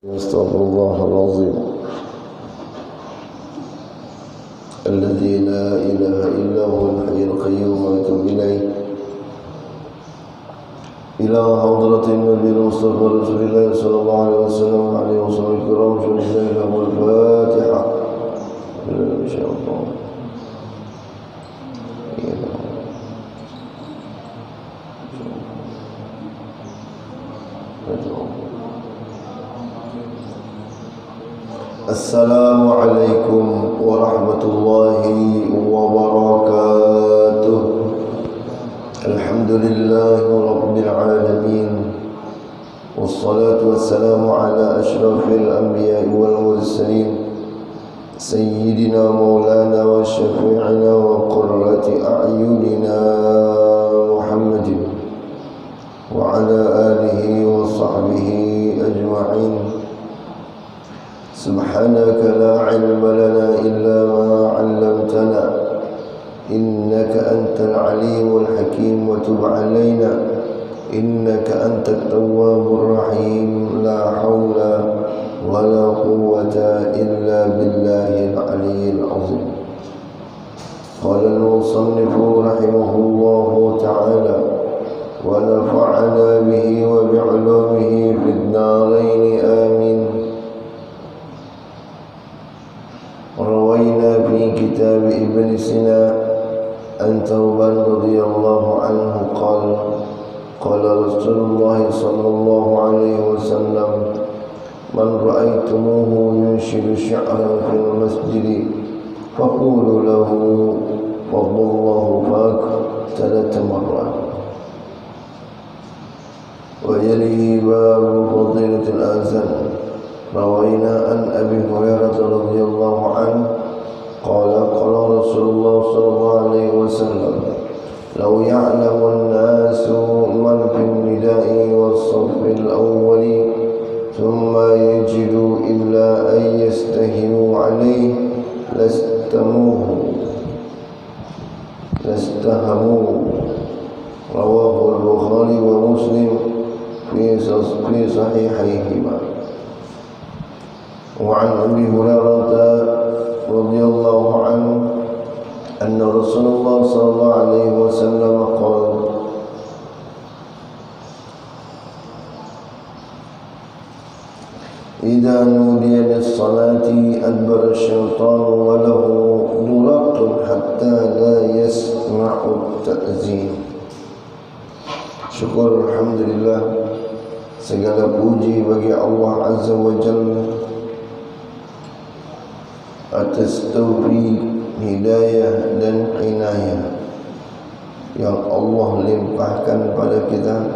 أستغفر الله العظيم الذي لا إله إلا هو الحي القيوم وأتوب إليه إلى حضرة النبي المصطفى رسول الله صلى الله عليه وسلم وعليه وصحبه الكرام شهداء له الفاتحة إن شاء الله. Assalamualaikum warahmatullahi wabarakatuh. Alhamdulillahi rabbil alamin. Wassalatu wassalamu ala ashrafil anbiya'i wal mursalin Sayyidina maulana wa syafi'ina wa qurrati a'yunina Muhammadin wa ala alihi wa sahbihi ajma'in. سبحانك لا علم لنا إلا ما علمتنا إنك أنت العليم الحكيم وتب علينا إنك أنت التواب الرحيم لا حول ولا قوة إلا بالله العلي العظيم. قال المصنف رحمه الله تعالى ونفعنا به وبعلومه في الدارين آمين. روينا في كتاب ابن سينا عن ثوبان رضي الله عنه قال قال رسول الله صلى الله عليه وسلم من رأيتموه ينشد شعرا في المسجد فقولوا له فضل الله فاك 3 مرات. ويليه باب فضيلة الآذان. روينا عن أبي هريرة رضي الله عنه قال قال رسول الله صلى الله عليه وسلم لو يعلم الناس من في النداء والصف الأول ثم يجدوا إلا أن يستهموا عليه لاستهموه. رواه البخاري ومسلم في صحيحيهما. وعن أبي هريرة رضي الله عنه أن رسول الله صلى الله عليه وسلم قال إذا نودي للصلاة أدبر الشيطان وله درق حتى لا يسمع التأذين. Syukur alhamdulillah, segala puji bagi Allah Azza wa Jalla atas taufik, hidayah dan inayah yang Allah limpahkan pada kita.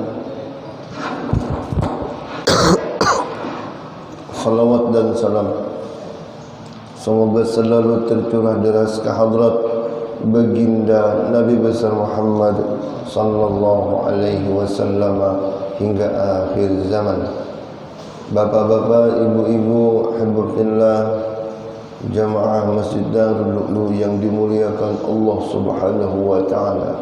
Salawat dan salam semoga selalu tercurah deras ke hadrat baginda Nabi besar Muhammad sallallahu alaihi wasallam hingga akhir zaman. Bapak-bapak, ibu-ibu, hibbatillah, jamaah Masjid Darul Lu'lu yang dimuliakan Allah Subhanahu wa taala.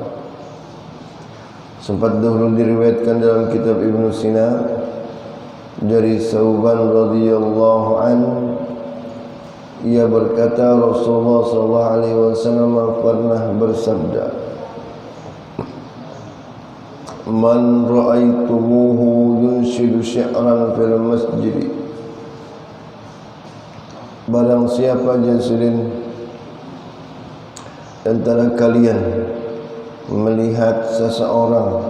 Sempat dahulu diriwayatkan dalam kitab Ibnu Sina dari Thauban radhiyallahu an, ia berkata Rasulullah sallallahu alaihi wasallam pernah bersabda, "Man ra'aitumuhu yunshidu syi'ran fil masjid." Barang siapa jazilin antara kalian melihat seseorang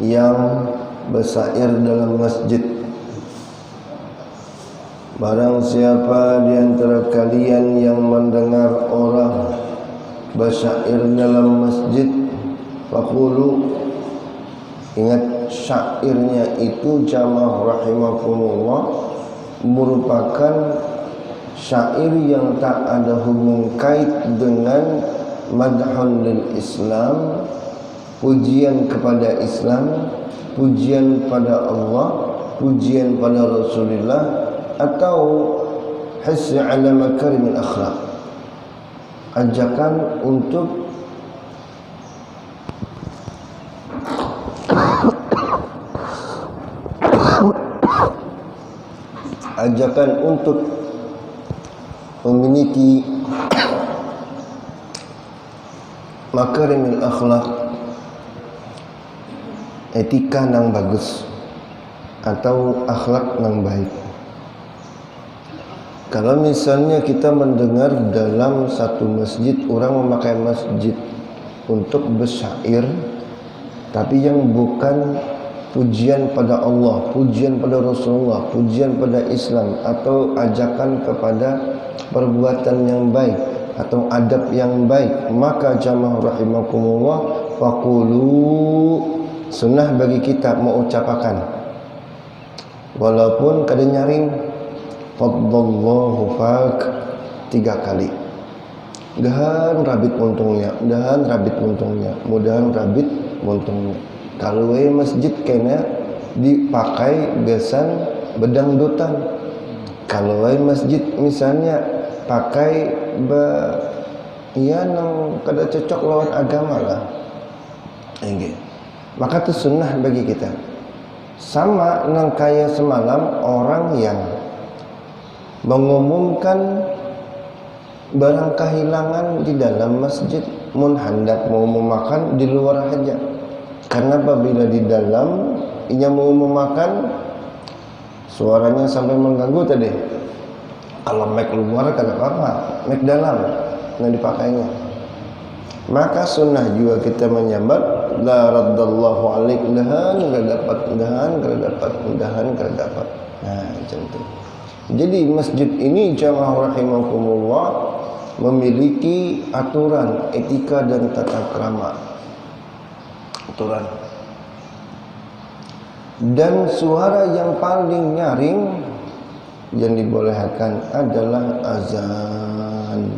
yang bersair dalam masjid, barang siapa di antara kalian yang mendengar orang bersair dalam masjid, faqulu, ingat syairnya itu jamaah rahimakumullah merupakan syair yang tak ada hubung kait dengan madhun lil Islam, pujian kepada Islam, pujian pada Allah, pujian pada Rasulullah, atau hasy ala makarimil akhlak, ajakan untuk ajakan untuk memiliki makarimil akhlak, etika nang bagus atau akhlak nang baik. Kalau misalnya kita mendengar dalam satu masjid orang memakai masjid untuk bersyair, tapi yang bukan pujian pada Allah, pujian pada Rasulullah, pujian pada Islam, atau ajakan kepada perbuatan yang baik atau adab yang baik, maka jamaah rahimakumullah, faqulu, sunnah bagi kita mengucapkan walaupun kada nyaring, faddallahu fak 3 kali. Dahan rabit untungnya, dahan rabit untungnya, mudahan rabit untungnya. Kalau masjid kena dipakai besan bedangdutan. Kalau masjid misalnya pakai nang kada cocok lawan agama lah. Maka itu sunnah bagi kita. Sama nang kaya semalam orang yang mengumumkan barang kehilangan di dalam masjid, mun hendak mau memakan di luar saja. Karena apabila di dalam ia mau memakan, suaranya sampai mengganggu tadi. Kalau mic luar kada apa-apa, mic dalam yang dipakainya. Maka sunnah juga kita menyambat la raddallahu alaik, dahan kada dapat, dahan kada dapat, dahan kada dapat. Nah, macam tu. Jadi masjid ini jamaah rahimakumullah memiliki aturan, etika dan tata krama. Aturan. Dan suara yang paling nyaring yang dibolehkan adalah azan.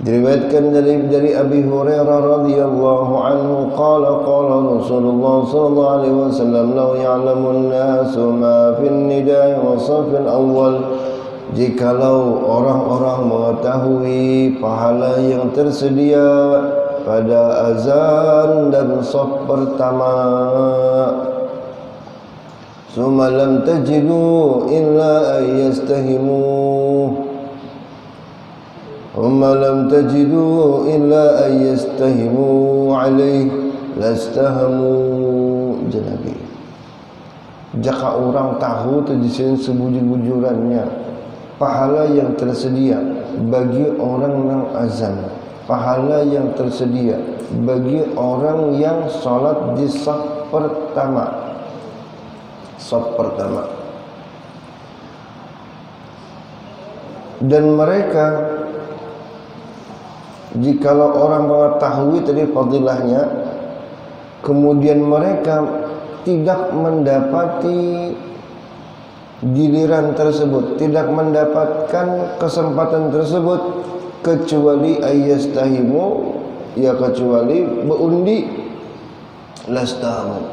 Diriwayatkan dari Abi Hurairah radhiyallahu anhu qala Rasulullah sallallahu alaihi wasallam law ya'lamun nasu ma fil nida'i wa safil awal, jikalau orang-orang mengetahui pahala yang tersedia pada azan dan shaf pertama, summa lam tajidu illa ayyastahimu, summa lam tajidu illa ayyastahimu alaih lastahamu janabi. Jika orang tahu tu di sini sebujur-bujurannya pahala yang tersedia bagi orang yang azan, pahala yang tersedia bagi orang yang salat di shaf pertama. Shaf pertama. Dan mereka, jikalau orang mengetahui tadi fadilahnya, kemudian mereka tidak mendapati giliran tersebut, tidak mendapatkan kesempatan tersebut, kecuali ayyastahimu, ya kecuali berundi, lastahamu,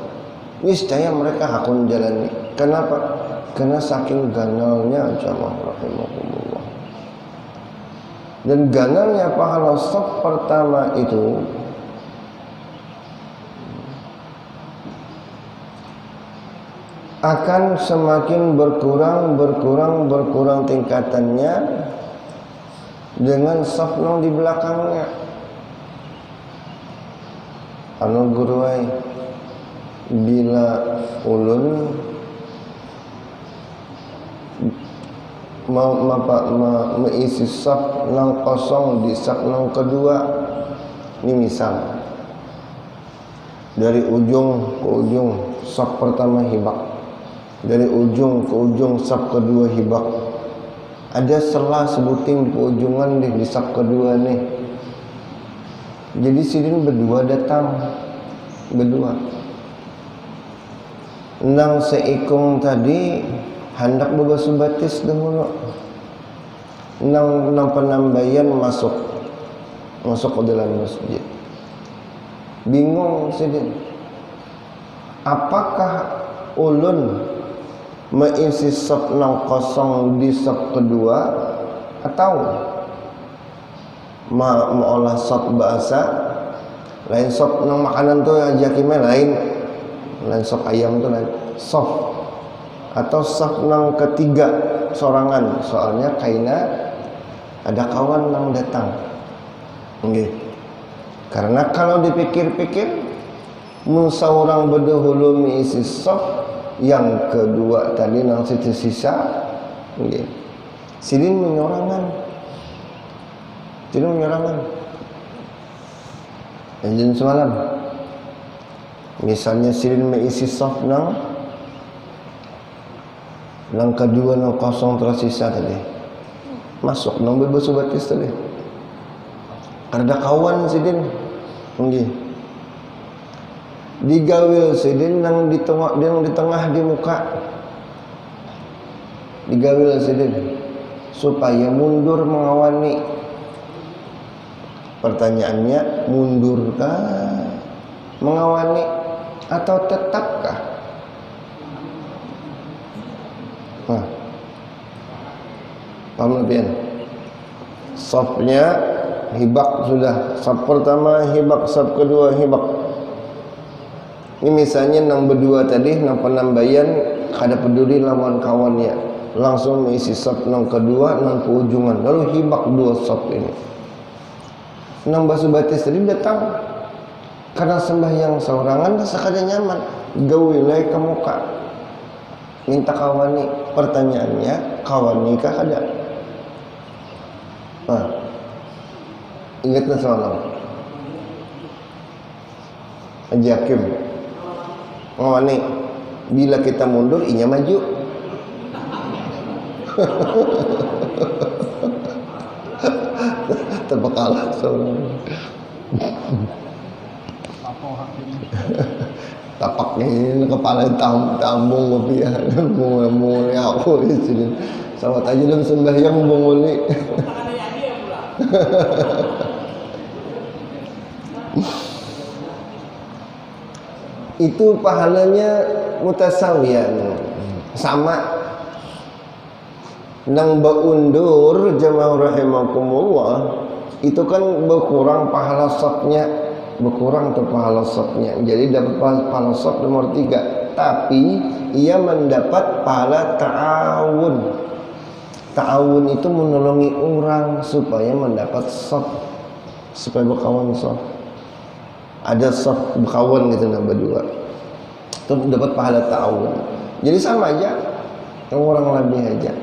niscaya mereka akan jalani. Kenapa? Karena saking ganalnya jamaah rahimakumullah. Dan ganalnya pahala shaf pertama itu akan semakin berkurang tingkatannya dengan shaf nang di belakangnya. Anu guruai, bila ulun mengisi shaf nang kosong di shaf nang kedua, ini misal dari ujung ke ujung shaf pertama hibak, dari ujung ke ujung shaf kedua hibak, ada selah sebuting di ujungan di shaf kedua nih. Jadi sidin berdua datang, berdua. Nang seikung tadi hendak berbasuh batis dahulu. Nang penambayan masuk ke dalam masjid. Bingung sidin. Apakah ulun mengisi shaf nang kosong di shaf kedua atau mengolah shaf bahasa lain, shaf nang makanan tu aja kimai lain shaf ayam tu lain, shaf atau saf nang ketiga sorangan, soalnya kaina ada kawan nang datang. Nggih. Karena kalau dipikir-pikir mun saurang berdahulu mengisi saf, yang kedua tadi nang sisa nggih. Silin menyorangan. Anjing semalam. Misalnya silin mengisi saf nang kedua nang kosong tersisa tadi. Masuk nang bebas batis tadi. Ada kawan silin. Nggih. Digawil silin nang di tengah di muka. Digawil silin supaya mundur mengawani. Pertanyaannya, mundurkah mengawani atau tetapkah? Paham lebih? Safnya hibak sudah. Saf pertama hibak, saf kedua hibak. Ini misalnya nang berdua tadi nang penambayan kada peduli lawan kawannya, langsung mengisi saf nang kedua nang ke ujungan, lalu hibak dua saf ini. Nang basuh batis tadi datang karena sembahyang seorangan sekadar nyaman, gawilai ke muka minta kawani. Pertanyaannya, kawani kah ada? Ingatlah semalam Haji Hakim ngawani, bila kita mundur inya maju. Terbekalah seorang. Tapaknya ini kepala tambung tapi ya mau aku di sini. Sama aja dalam sembahyang bongoli. Itu pahalanya mutasawiyan, sama. Nang baundur jamaah rahimakumullah, itu kan berkurang pahala safnya, berkurang tuh pahala safnya. Jadi dapat pahala saf nomor 3, tapi ia mendapat pahala ta'awun. Ta'awun itu menolongi orang supaya mendapat saf, supaya berkawan saf. Ada saf berkawan gitu nambah 2. Itu dapat pahala ta'awun. Jadi sama aja, orang lebih aja.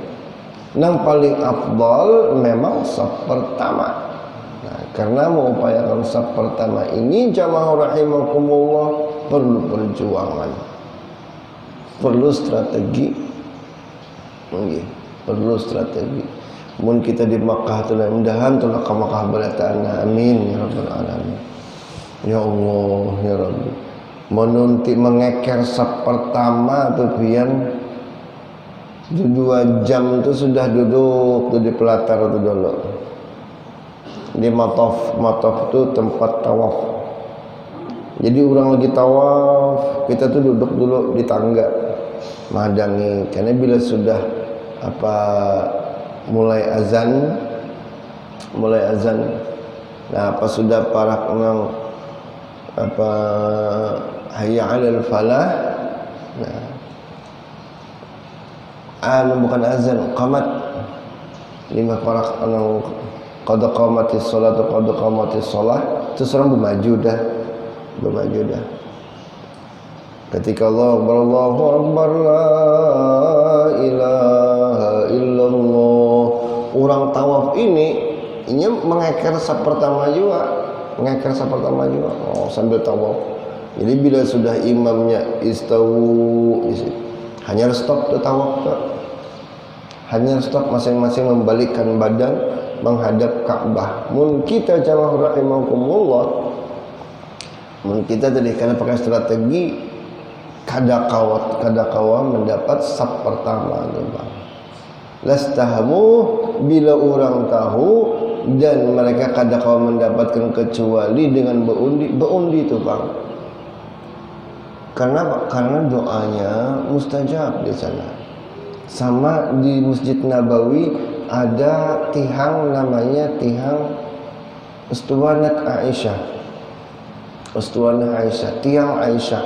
Yang paling afdal memang saf pertama. Nah, karena mengupayakan saf pertama ini jamaah rahimakumullah perlu perjuangan, perlu strategi. Perlu strategi. Mun kita di Makkah tuh mudahan tuh ke Makkah balataan. Amin ya rabbal alamin. Ya Allah ya Rabbi. Menunti mengeker saf pertama tuh pian 2 jam itu sudah duduk tuh di pelatar itu dulu. Di mataf itu tempat tawaf. Jadi orang lagi tawaf, kita tuh duduk dulu di tangga madangi. Karena bila sudah mulai azan, nah apa sudah para pengang hayya 'alal falah, nah bukan azan, qamat 5 parak anu qad qamatis sholatu qad qamatis shalah, terus orang bermaju dah. Ketika Allahu akbar la ilaha illallah, orang tawaf ini mengeker saf pertama juga, sambil tawaf. Jadi bila sudah imamnya istawu, hanya stop tuh tawaf tuh. Hanya stop masing-masing membalikkan badan menghadap Ka'bah. Mun kita jamaah rahimakumullah, mun kita tadi karena pakai strategi kada kawa mendapat saf pertama tuh Bang. Lastahamu bila orang tahu dan mereka kada kawa mendapatkan kecuali dengan berundi itu Bang. Karena doanya mustajab di sana. Sama di Masjid Nabawi ada tihang namanya tihang Ustuwanah Aisyah, tiang Aisyah.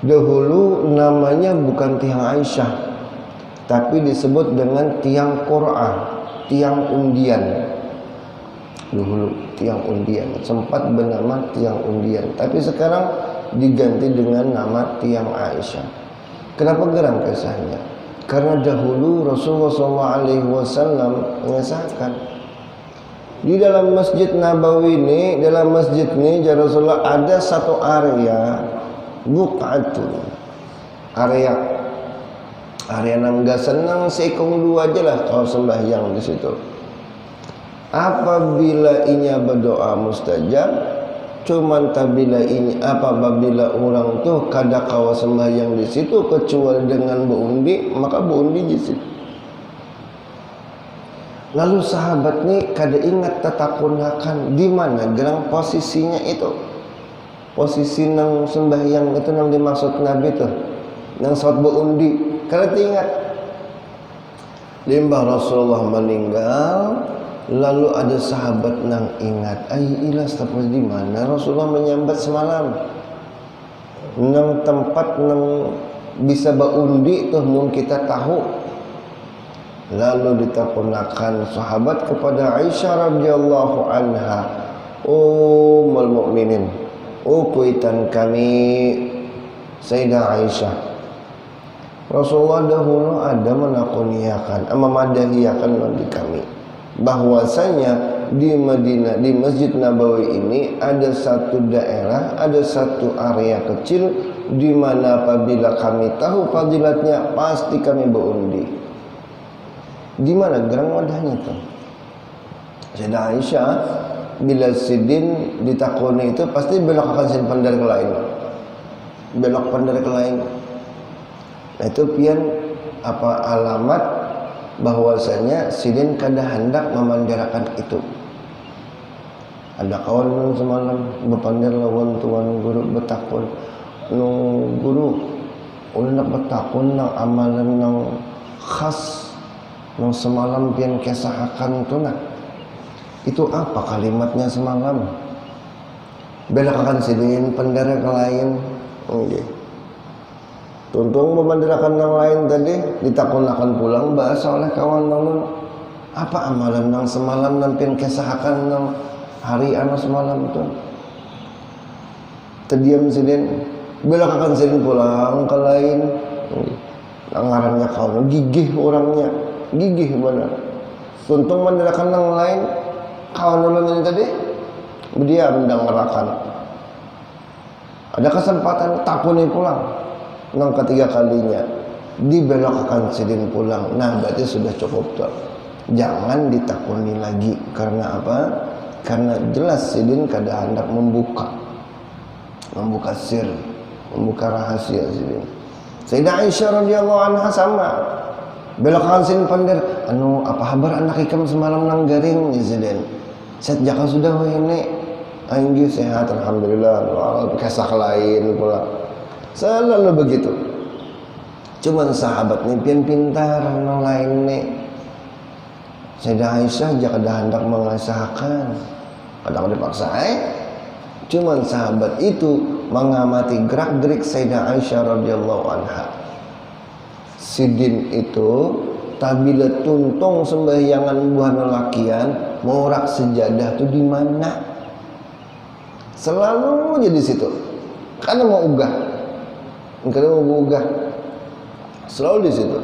Dahulu namanya bukan tiang Aisyah, tapi disebut dengan tiang Qur'ah, tiang undian. Dahulu tiang undian, sempat bernama tiang undian, tapi sekarang diganti dengan nama tiang Aisyah. Kenapa geram kisahnya? Karena dahulu Rasulullah SAW mengesahkan di dalam Masjid Nabawi ini, dalam masjid ini ya Rasulullah, ada satu area buq'atun, area nangga senang seikung dua aja lah kalau sembahyang di situ. Apabila inya berdoa mustajab, cuman tabila ini apabila orang tuh kada kawa sembahyang di situ kecuali dengan berundi, maka berundi di situ. Lalu sahabat nih kada ingat tatakunakan di mana gerang posisinya itu. Posisi nang sembahyang itu nang dimaksud Nabi tuh, nang saat berundi, kada ingat. Limbah Rasulullah meninggal, lalu ada sahabat nang ingat, ilas tapi di mana Rasulullah menyambat semalam, nang tempat nang bisa berundi tuh mung kita tahu. Lalu ditakunakan sahabat kepada Aisyah radhiyallahu anha, ummul mukminin, kuitan kami Sayyidah Aisyah, Rasulullah dahulu ada menakuniakan, memadahiakan bagi kami bahwasanya di Madinah, di Masjid Nabawi ini ada satu daerah, ada satu area kecil di mana apabila kami tahu fadilatnya pasti kami berundi. Di mana gerang wadahnya tuh? Sayyidah Aisyah bila sidin ditakuni itu pasti belok akan sin pandar ke lain, belok pandar ke lain. Nah, itu pian apa alamat bahwasanya sidin kada hendak memandirakan itu. Ada kawan semalam berpandar lawan tuan guru betakun, nung guru ulah betakun nang amalan nang khas nang semalam pian kesahakan tu nak. Itu apa kalimatnya semalam? Belak akan sidin pandara ke lain. Okay. Tuntung memandirakan yang lain tadi ditakun akan pulang bahasa oleh kawan namun apa amalan nang semalam nang pian kesahakan nang hari anu semalam itu. Terdiam sidin, belak akan sidin pulang ke lain. Ngarannya kawan gigih orangnya. Gigih benar. Tuntung mandirakan yang lain, kawan ulun tadi dia mendangarakan. Ada kesempatan takuni pulang. Nang ketiga kalinya dibelokkan sidin pulang. Nah, berarti sudah cukup tuh. Jangan ditakuni lagi. Karena apa? Karena jelas sidin kada hendak membuka sir, membuka rahasia sidin. Sayyidah Aisyah radhiyallahu anha sama. Belokan sin pandar, anu apa kabar anak ikam semalam nang garing nyiziden. Set jaka sudah ini, anggi sehat alhamdulillah. Kesah lain pula. Selalu begitu. Cuman sahabat ni pian pintar nang lain ni. Sayyidah Aisyah jaka dah hendak mengasahkan, kadang dipaksa. Cuman sahabat itu mengamati gerak-gerik Sayyidah Aisyah radhiyallahu anha. Sidin itu tabila tuntung sembahyangan buah lelakian morak sejadah tu di mana? Selalu jadi situ. Karena mau ugah. Karena mau ugah. Selalu di situ.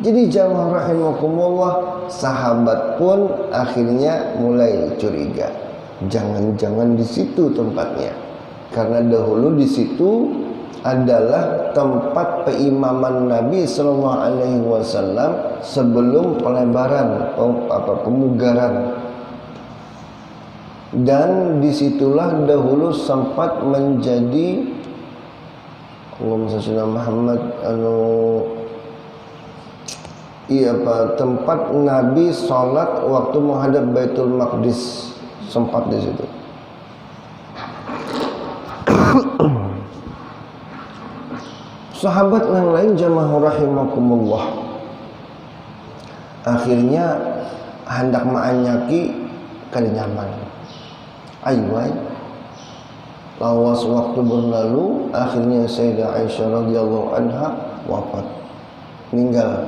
Jadi jamaah rahimakumullah, sahabat pun akhirnya mulai curiga. Jangan-jangan di situ tempatnya. Karena dahulu di situ adalah tempat peimaman Nabi sallallahu alaihi wasallam sebelum pelebaran pemugaran. Dan disitulah dahulu sempat menjadi Allahumma shalli ala Muhammad tempat Nabi salat waktu menghadap Baitul Maqdis, sempat di situ. Sahabat yang lain jamaah rahimakumullah akhirnya hendak ma'anyaki kada nyaman. Aywai Lawas waktu berlalu, akhirnya Sayyidah Aisyah radhiyallahu anha wafat, meninggal.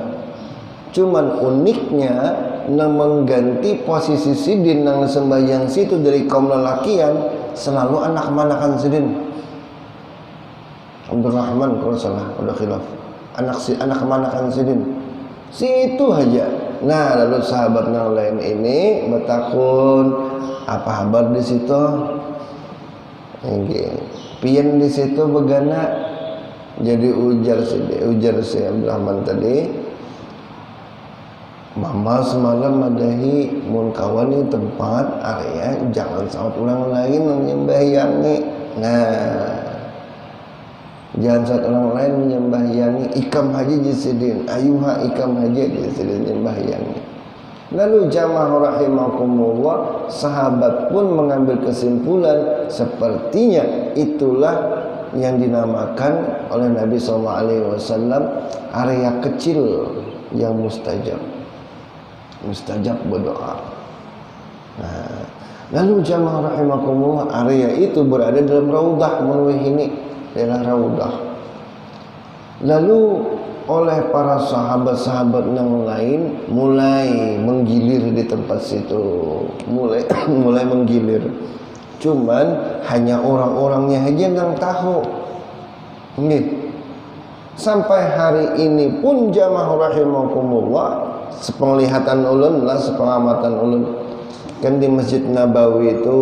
Cuman uniknya na mengganti posisi sidin nang sembahyang situ dari kaum lelakian selalu anak manakan sidin. Abdurrahman kalau salah, udah khilaf. Anak manakan sidin. Situ aja. Nah, lalu sahabat yang lain ini bertakun, apa kabar di situ? Pian di situ begana, jadi ujar si Abdurrahman tadi, mama semalam madahi mun kawan di tempat area jangan saat orang lain menyembahyangi. Nah, jangan saat orang lain menyembahyangi, ikam haji jisidin, ayuha ikam haji jisidin menyembahyangi. Lalu jamaah rahimakumullah, sahabat pun mengambil kesimpulan sepertinya itulah yang dinamakan oleh Nabi SAW area kecil yang mustajab berdoa. Nah, lalu jamaah rahimakumullah, area itu berada dalam raudah menwihini daerah raudah. Lalu oleh para sahabat-sahabat yang lain mulai menggilir di tempat situ, mulai menggilir. Cuman hanya orang-orangnya aja yang tahu. Sampai hari ini pun jamaah rahimakumullah, sepenglihatan ulun lah, sepengamatan ulun, kan di Masjid Nabawi itu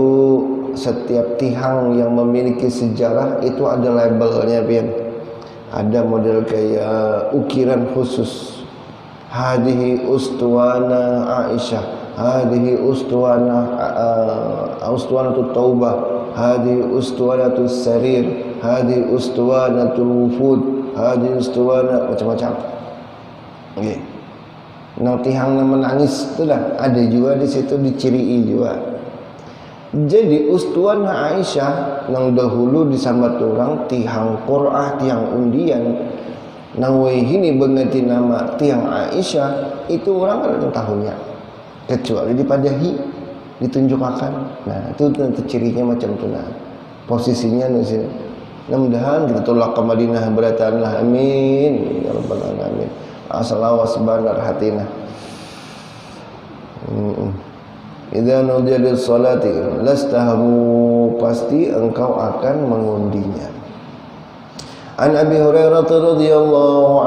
setiap tihang yang memiliki sejarah itu ada labelnya, pian. Ada model kayak ukiran khusus. Hadihi ustuwana Aisyah, hadihi ustuwana ustuwanatul Taubah, hadihi ustuwanatul Sarir, hadihi ustuwanatul Wufud, hadihi ustuwana macam-macam. Oke. Nang tihang menangis itulah ada juga di situ, dicirii juga. Jadi ustuan Aisyah nang dahulu disambat orang tihang Qur'ah, tiang undian, nang wehini bengeti nama tiang Aisyah, itu orang kan tahunya, kecuali dipadahi, ditunjukkan. Nah, itu cirinya macam tu nah. Posisinya di sini. Mudah-mudahan kita tolak ke Madinah beratanlah, amin ya rabbal alamin. Asal awas benar hatina. Idza nudiya lis-salati lastahabu, pasti engkau akan mengundinya. An Abi Hurairah radhiyallahu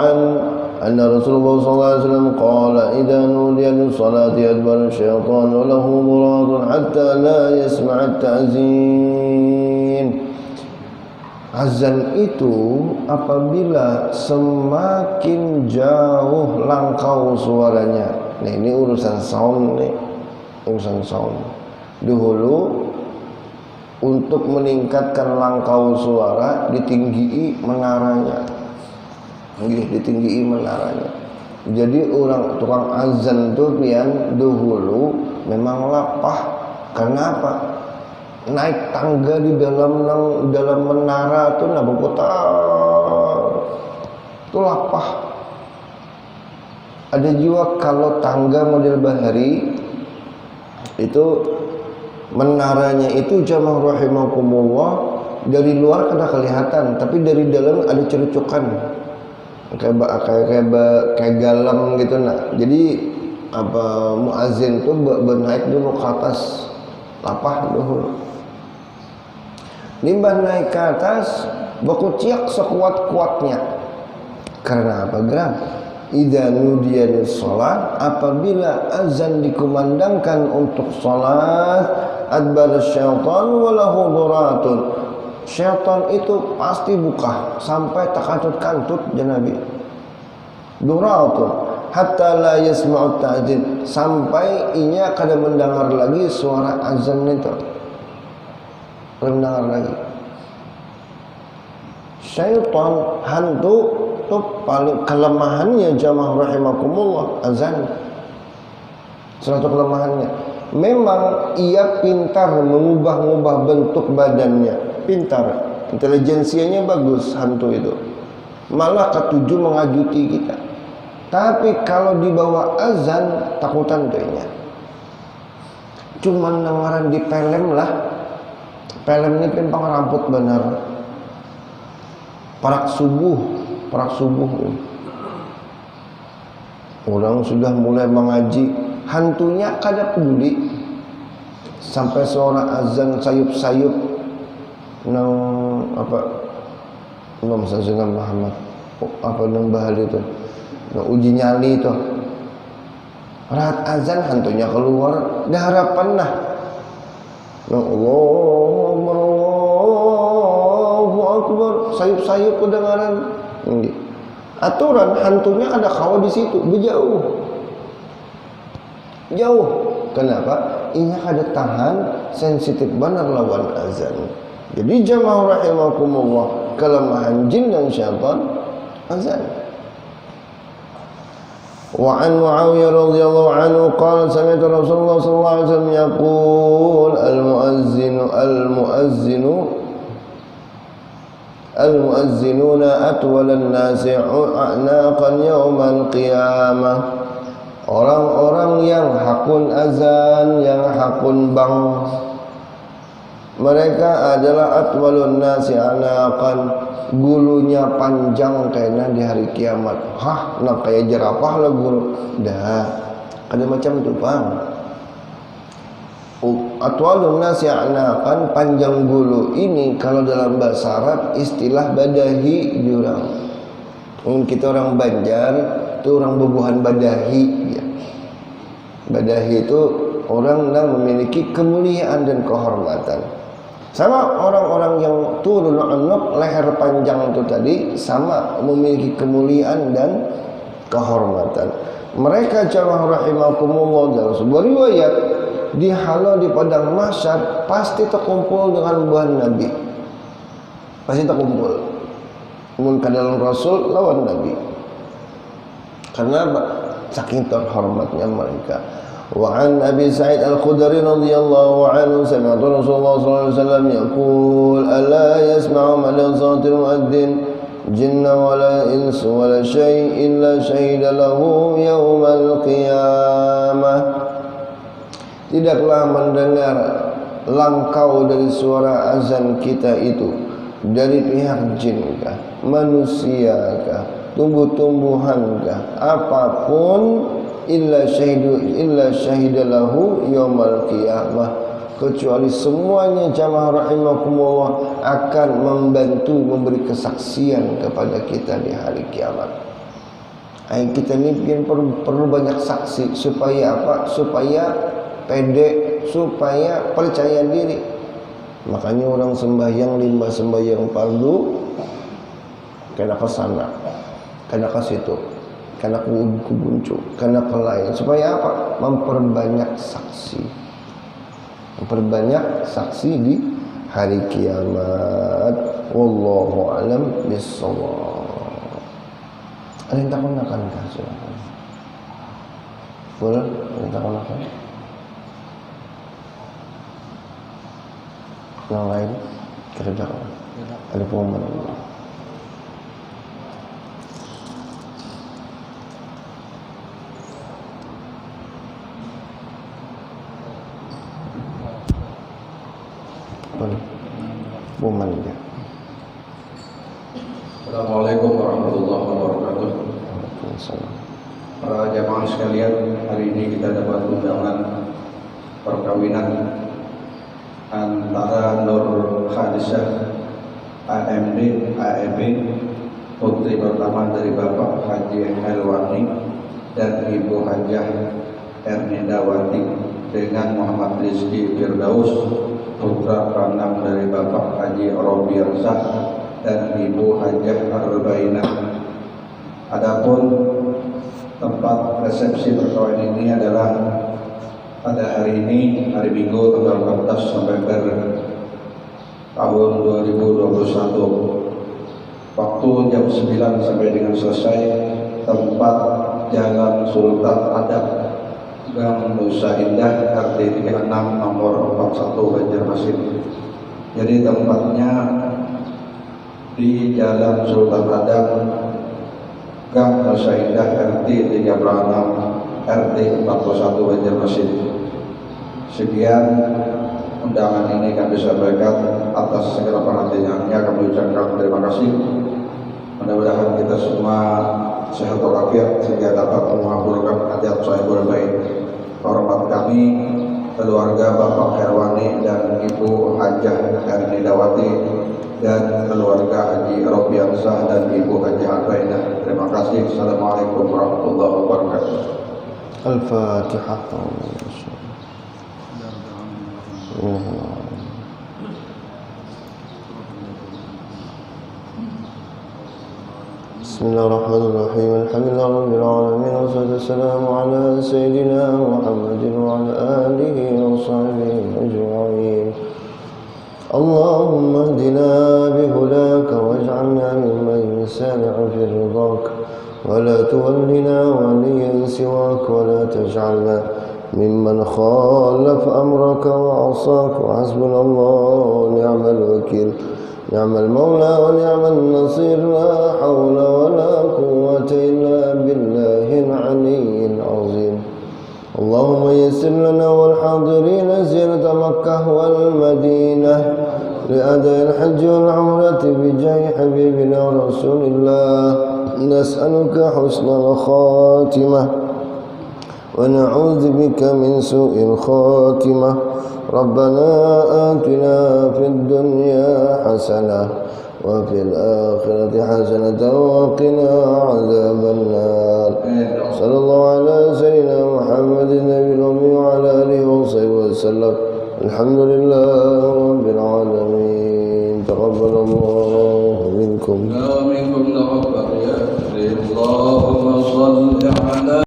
anna Rasulullah sallallahu alaihi wasallam qala idza nudiya lis-salati adbara asy-syaitan wa lahu muradun hatta la yasma'a at-ta'zin. Azan itu apabila semakin jauh langkau suaranya. Nah, ini urusan sound nih. Urusan sound. Dahulu untuk meningkatkan langkau suara ditinggii menaranya. Ditinggii menaranya. Jadi orang tukang azan tuh yang dahulu memang lapah. Karena apa? Naik tangga di dalam menara tuh berputar. Itu lapah. Ada juga kalau tangga model bahari itu menaranya itu jamaah rahimakumullah dari luar kada kelihatan, tapi dari dalam ada cerucukan kayak galam gitu nah. Jadi apa muazin tuh bernaik dulu ke atas lapah dulu. Limbah naik ke atas berkuciak sekuat-kuatnya. Karena apa geram? Idza nudiya lis-shalah, apabila azan dikumandangkan untuk salat, adbar syaitan wa lahu duratun. Syaitan itu pasti buka sampai takantut-kantut Nabi. Duratun hatta la yasma'u ta'dzin, sampai inya kada mendengar lagi suara azan itu. Mendengar lagi. Syaitan hantu itu paling kelemahannya jamaah rahimakumullah azan. Salah satu kelemahannya memang ia pintar mengubah-ubah bentuk badannya, pintar, intelijensianya bagus hantu itu, malah ketujuh mengajuti kita. Tapi kalau dibawa azan takutan tuhnya. Cuman dengaran di film lah, Pelem ini kan pangaramput bener. Parak subuh. Orang sudah mulai mengaji, hantunya kada peduli. Sampai seorang azan sayup-sayup nang apa Imam Sayyidina Muhammad apa nang bahari itu nang uji nyali itu rahat azan hantunya keluar dah harapan lah Allahu Akbar sayup-sayup kedengaran aturan hantunya ada kawa di situ jauh kenapa ini kada tahan sensitif benar lawan azan. Jadi jamaah rahimakumullah kelemahan jin dan syaitan azan. Wa an Muawiyah radhiyallahu anhu qala sami'tu Rasulullah sallallahu alaihi wasallam yaqul al-mu'azzinuna atwala an-nasi a'naqan yawmal qiyamah. Orang-orang yang hakun azan, yang hakun bang, mereka adalah atwalun nasi anakan, gulunya panjang kayaknya di hari kiamat. Hah, nak kayak jerapah lah gulu. Dah, ada macam tu bang. Atwalun nasi anakan, panjang gulu ini kalau dalam bahasa Arab istilah badahi jurang. Kita orang Banjar itu orang bubuhan badahi ya. Badahi itu orang yang memiliki kemuliaan dan kehormatan. Sama orang-orang yang turun anuk leher panjang itu tadi sama memiliki kemuliaan dan kehormatan. Mereka jamaah rahimakumullah dalam sebuah riwayat dihalau di padang mahsyar pasti terkumpul dengan buah Nabi. Pasti terkumpul. Mun kadalang Rasul lawan Nabi. Karena apa? Saking terhormatnya mereka. Wa an Abi Sa'id Al-Khudri radhiyallahu anhu sami'tu Rasulullah sallallahu alaihi wasallam yaqul alla yasma'u man sawtil mu'adzin jinna wala ins wala syai' illa syahida lahu yaumal qiyamah. Tidaklah mendengar langkau dari suara azan kita itu dari pihak jin kah, manusia kah, tumbuh-tumbuhan kah, apapun illa syahidalahu yaumal qiyamah, kecuali semuanya jamaah rahimakumullah akan membantu memberi kesaksian kepada kita di hari kiamat. Kita ini perlu banyak saksi supaya apa? Supaya pede, supaya percaya diri. Makanya orang sembahyang 5 sembahyang fardu kena ke sana, kena ke situ, kena ke buncu, kena ke lain. Supaya apa? Memperbanyak saksi. Memperbanyak saksi di hari kiamat. Wallahu a'lam bissawab. Ada yang tak gunakan kah? Silakan. Boleh? Ada yang tak gunakan? Yang lain kerja ada pengumuman. Pengumuman dia. Assalamualaikum warahmatullahi wabarakatuh. Waalaikumsalam. Para jamaah sekalian, hari ini kita dapat undangan perkawinan antara Nur Khadijah AMD putri pertama dari Bapak Haji Helwani dan Ibu Hajah Ernindawati dengan Muhammad Rizki Firdaus putra keenam dari Bapak Haji Robiarsah dan Ibu Hajah Arbainah. Adapun tempat resepsi perkawinan ini adalah pada hari ini, hari Minggu tanggal 14 November tahun 2021, waktu jam 9 sampai dengan selesai. Tempat Jalan Sultan Adab, Gang Nusa Indah, RT 36 nomor 41 Banjarmasin. Jadi tempatnya di Jalan Sultan Adab, Gang Nusa Indah, RT 36 RT 41 Banjarmasin. Sekian, undangan ini kami sampaikan. Atas segala perhatiannya kami ucapkan terima kasih. Mudah-mudahan kita semua sehat walafiat sehingga dapat mengabulkan hajat sahibul bait. Hormat kami keluarga Bapak Herwani dan Ibu Hajah Erni Dawati dan keluarga Haji Robiansah dan Ibu Haji Habainah. Terima kasih. Assalamualaikum warahmatullahi wabarakatuh. Al-Fatihah. بسم الله الرحمن الرحيم الحمد لله رب العالمين والصلاة والسلام على سيدنا محمد وعلى آله وصحبه أجمعين اللهم اهدنا بهداك واجعلنا ممن يسارع في رضاك ولا تولنا وليا سواك ولا تجعلنا ممن خالف أمرك وعصاك وحسبنا الله ونعم الوكيل نعم المولى ونعم النصير لا حول ولا قوة إلا بالله العلي العظيم اللهم يسر لنا والحاضرين زيارة مكة والمدينة لأداء الحج والعمرة بجاه حبيبنا رسول الله نسألك حسن الخاتمة ونعوذ بك من سوء الخاتمة ربنا آتنا في الدنيا حسنة وفي الآخرة حسنة وقنا عذاب النار صلى الله على سيدنا محمد النبي الأمي وعلى آله وصحبه وسلم الحمد لله رب العالمين تقبل الله منكم اللهم صل على